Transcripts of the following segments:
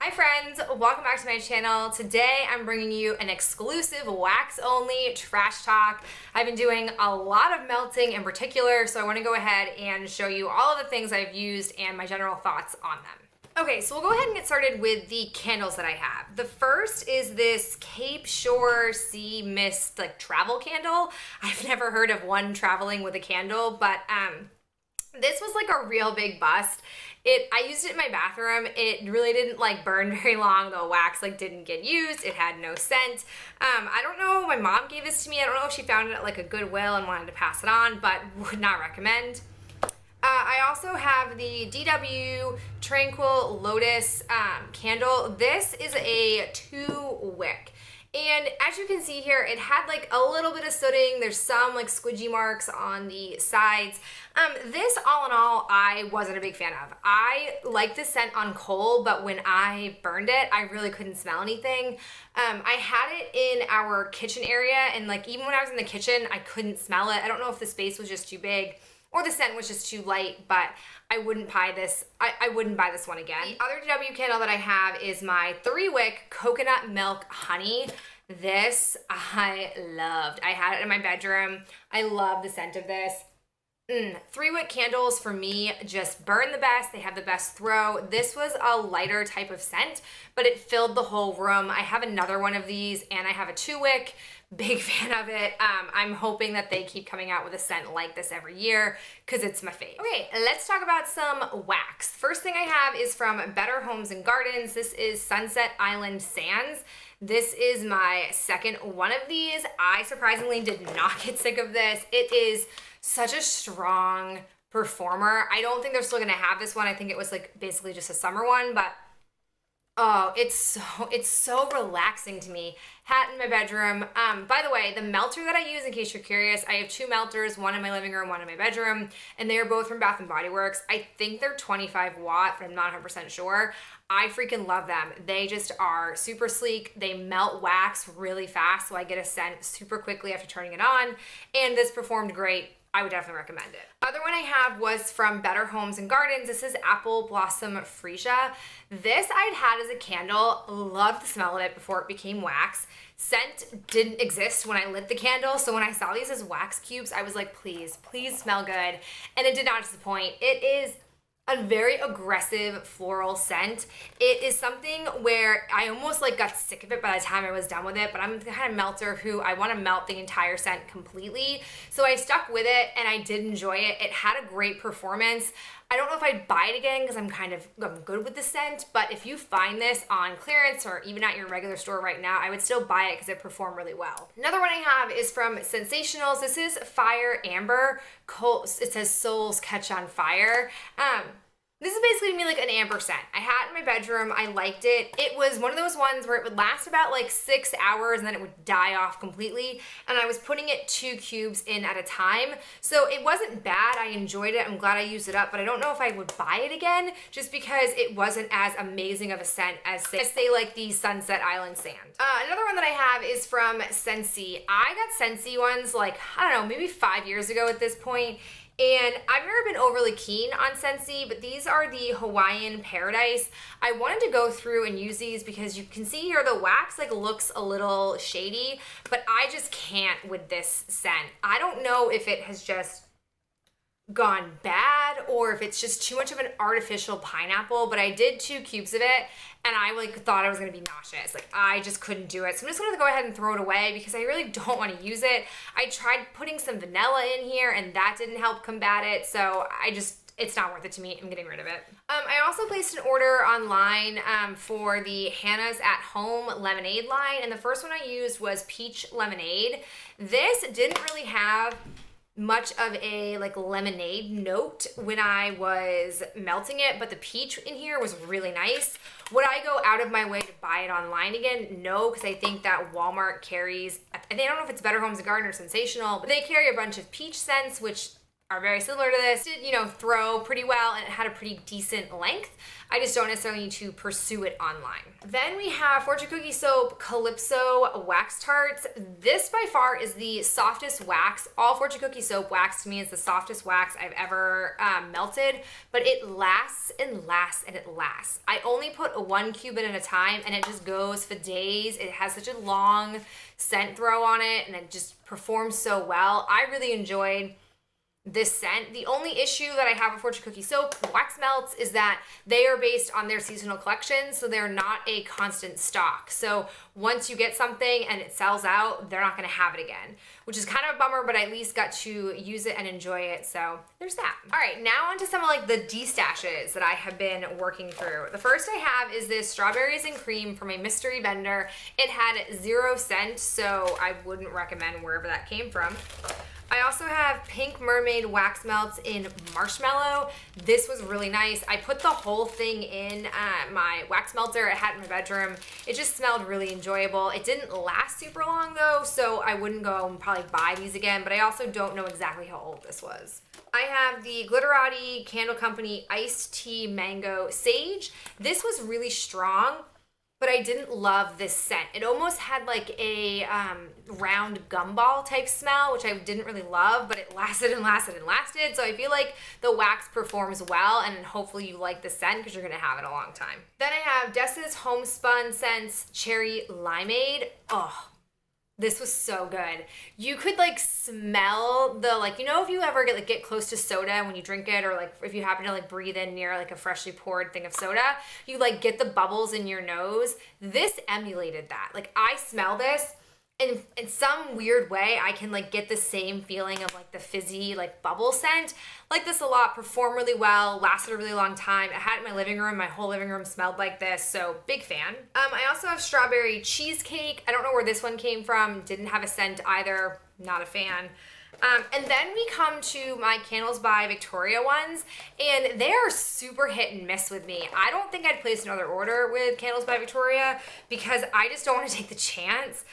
Hi friends, welcome back to my channel. Today I'm bringing you an exclusive wax only trash talk. I've been doing a lot of melting in particular, so I want to go ahead and show you all of the things I've used and my general thoughts on them. Okay, so we'll go ahead and get started with the candles that I have. The first is this Cape Shore Sea Mist travel candle. I've never heard of one traveling with a candle, but this was a real big bust. I used it in my bathroom. It really didn't burn very long. The wax didn't get used. It had no scent. I don't know. My mom gave this to me. I don't know if she found it at a Goodwill and wanted to pass it on, but would not recommend. I also have the DW Tranquil Lotus candle. This is a 2-wick. And as you can see here, it had a little bit of sooting. There's some squidgy marks on the sides. This, all in all, I wasn't a big fan of. I like the scent on coal, but when I burned it, I really couldn't smell anything. I had it in our kitchen area, and even when I was in the kitchen, I couldn't smell it. I don't know if the space was just too big or the scent was just too light, but I wouldn't buy this. I wouldn't buy this one again. The other DW candle that I have is my 3-wick coconut milk honey. This I loved. I had it in my bedroom. I love the scent of this. 3-wick candles for me just burn the best. They have the best throw. This was a lighter type of scent, but it filled the whole room. I have another one of these and I have a 2-wick. Big fan of it. I'm hoping that they keep coming out with a scent like this every year because it's my fave. Okay, let's talk about some wax. First thing I have is from Better Homes and Gardens. This is Sunset Island Sands. This is my second one of these. I surprisingly did not get sick of this. It is such a strong performer. I don't think they're still gonna have this one. I think it was basically just a summer one, but oh, it's so relaxing to me. Hat in my bedroom. By the way, the melter that I use, in case you're curious, I have 2 melters, one in my living room, one in my bedroom, and they are both from Bath & Body Works. I think they're 25 watt, but I'm not 100% sure. I freaking love them. They just are super sleek. They melt wax really fast, so I get a scent super quickly after turning it on, and this performed great. I would definitely recommend it. Other one I have was from Better Homes and Gardens. This is Apple Blossom Freesia. This I'd had as a candle. Loved the smell of it before it became wax. Scent didn't exist when I lit the candle, so when I saw these as wax cubes, I was like, please, please smell good. And it did not disappoint. It is a very aggressive floral scent. It is something where I almost got sick of it by the time I was done with it, but I'm the kind of melter who I want to melt the entire scent completely. So I stuck with it and I did enjoy it. It had a great performance. I don't know if I'd buy it again because I'm good with the scent, but if you find this on clearance or even at your regular store right now, I would still buy it because it performed really well. Another one I have is from Sensationals. This is Fire Amber. It says Souls Catch on Fire. This is basically to me an amber scent. I had it in my bedroom. I liked it. It was one of those ones where it would last about 6 hours and then it would die off completely. And I was putting it 2 cubes in at a time. So it wasn't bad. I enjoyed it. I'm glad I used it up, but I don't know if I would buy it again just because it wasn't as amazing of a scent as say the Sunset Island Sand. Another one that I have is from Scentsy. I got Scentsy ones I don't know, maybe 5 years ago at this point. And I've never been overly keen on Scentsy, but these are the Hawaiian Paradise. I wanted to go through and use these because you can see here the wax looks a little shady, but I just can't with this scent. I don't know if it has just gone bad or if it's just too much of an artificial pineapple, but I did 2 cubes of it and I thought I was gonna be nauseous. I just couldn't do it. So I'm just gonna go ahead and throw it away because I really don't wanna use it. I tried putting some vanilla in here and that didn't help combat it. So it's not worth it to me. I'm getting rid of it. I also placed an order online for the Hannah's at Home lemonade line, and the first one I used was peach lemonade. This didn't really have much of a lemonade note when I was melting it, but the peach in here was really nice. Would I go out of my way to buy it online again? No, because I think that Walmart carries, I don't know if it's Better Homes and Garden or Sensational, but they carry a bunch of peach scents, which are very similar to this. It did, throw pretty well, and it had a pretty decent length. I just don't necessarily need to pursue it online. Then we have Fortune Cookie Soap Calypso Wax Tarts. This by far is the softest wax. All Fortune Cookie Soap wax to me is the softest wax I've ever melted, but it lasts and lasts and it lasts. I only put 1 cube in at a time, and it just goes for days. It has such a long scent throw on it, and it just performs so well. I really enjoyed this scent. The only issue that I have with Fortune Cookie Soap wax melts is that they are based on their seasonal collection, so they're not a constant stock. So once you get something and it sells out, they're not going to have it again, which is kind of a bummer, but I at least got to use it and enjoy it. So there's that. All right, now onto some of like the destashes that I have been working through. The first I have is this strawberries and cream from a mystery vendor. It had 0 scent, so I wouldn't recommend wherever that came from. I also have Pink Mermaid wax melts in marshmallow. This was really nice. I put the whole thing in my wax melter I had in my bedroom. It just smelled really enjoyable. It didn't last super long though, so I wouldn't go and probably buy these again, but I also don't know exactly how old this was. I have the Glitterati Candle Company Iced Tea Mango Sage. This was really strong, but I didn't love this scent. It almost had like a round gumball type smell, which I didn't really love, but it lasted and lasted and lasted. So I feel like the wax performs well, and hopefully you like the scent because you're gonna have it a long time. Then I have Dessa's Homespun Scents Cherry Limeade. Oh, this was so good. You could like smell the, like, if you ever get close to soda when you drink it, or like if you happen to like breathe in near like a freshly poured thing of soda, you like get the bubbles in your nose. This emulated that. Like I smell this, and in some weird way, I can like get the same feeling of like the fizzy like bubble scent. Like this a lot, performed really well, lasted a really long time. I had it in my living room. My whole living room smelled like this, so big fan. I also have Strawberry Cheesecake. I don't know where this one came from. Didn't have a scent either. Not a fan. And then we come to my Candles by Victoria ones, and they are super hit and miss with me. I don't think I'd place another order with Candles by Victoria because I just don't want to take the chance.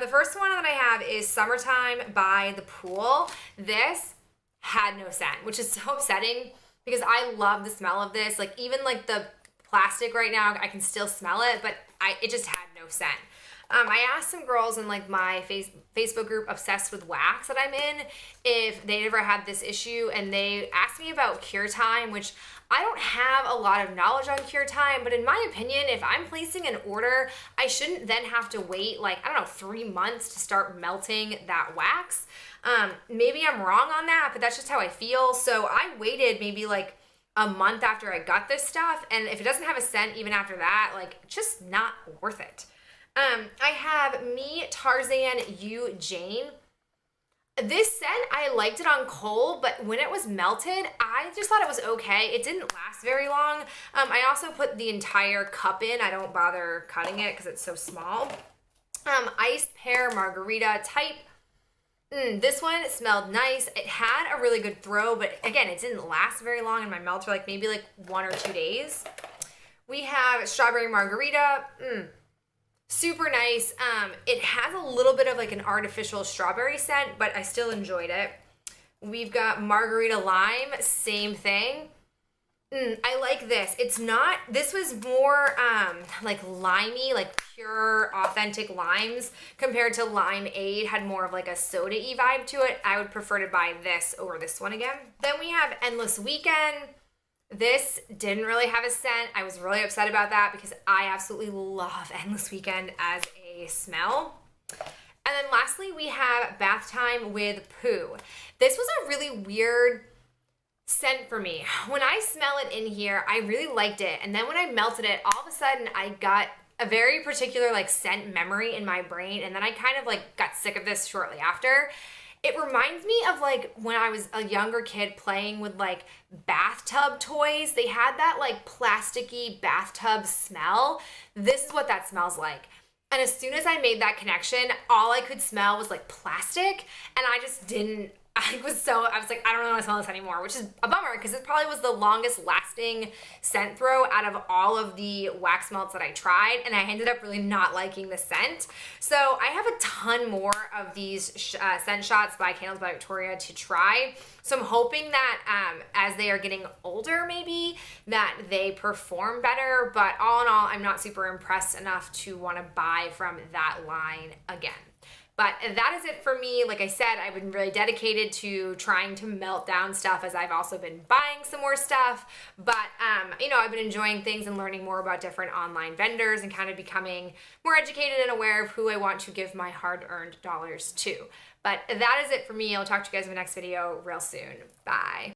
The first one that I have is Summertime by the Pool. This had no scent, which is so upsetting because I love the smell of this. Like even like the plastic right now, I can still smell it, but it just had no scent. I asked some girls in like my Facebook group Obsessed with Wax that I'm in if they'd ever had this issue, and they asked me about cure time, which I don't have a lot of knowledge on cure time, but in my opinion, if I'm placing an order, I shouldn't then have to wait like, 3 months to start melting that wax. Maybe I'm wrong on that, but that's just how I feel. So I waited maybe like a month after I got this stuff, and if it doesn't have a scent even after that, like just not worth it. I have Me, Tarzan, You, Jane. This scent, I liked it on cold, but when it was melted, I just thought it was okay. It didn't last very long. I also put the entire cup in. I don't bother cutting it because it's so small. Iced Pear Margarita Type. This one smelled nice. It had a really good throw, but again, it didn't last very long in my melter, like maybe like 1 or 2 days. We have Strawberry Margarita. Super nice. It has a little bit of like an artificial strawberry scent, but I still enjoyed it. We've got Margarita Lime, same thing. I like this. This was more like limey, like pure authentic limes compared to Limeade, had more of like a soda-y vibe to it. I would prefer to buy this over this one again. Then we have Endless Weekend. This didn't really have a scent. I was really upset about that because I absolutely love Endless Weekend as a smell. And then lastly, we have Bath Time with Poo. This was a really weird scent for me. When I smell it in here, I really liked it. And then when I melted it, all of a sudden I got a very particular like scent memory in my brain. And then I kind of like got sick of this shortly after. It reminds me of like when I was a younger kid playing with like bathtub toys. They had that like plasticky bathtub smell. This is what that smells like. And as soon as I made that connection, all I could smell was like plastic, and I just didn't I was like, I don't really want to smell this anymore, which is a bummer because it probably was the longest lasting scent throw out of all of the wax melts that I tried, and I ended up really not liking the scent. So I have a ton more of these scent shots by Candles by Victoria to try. So I'm hoping that as they are getting older, maybe, that they perform better. But all in all, I'm not super impressed enough to want to buy from that line again. But that is it for me. Like I said, I've been really dedicated to trying to melt down stuff as I've also been buying some more stuff. But, you know, I've been enjoying things and learning more about different online vendors and kind of becoming more educated and aware of who I want to give my hard-earned dollars to. But that is it for me. I'll talk to you guys in the next video real soon. Bye.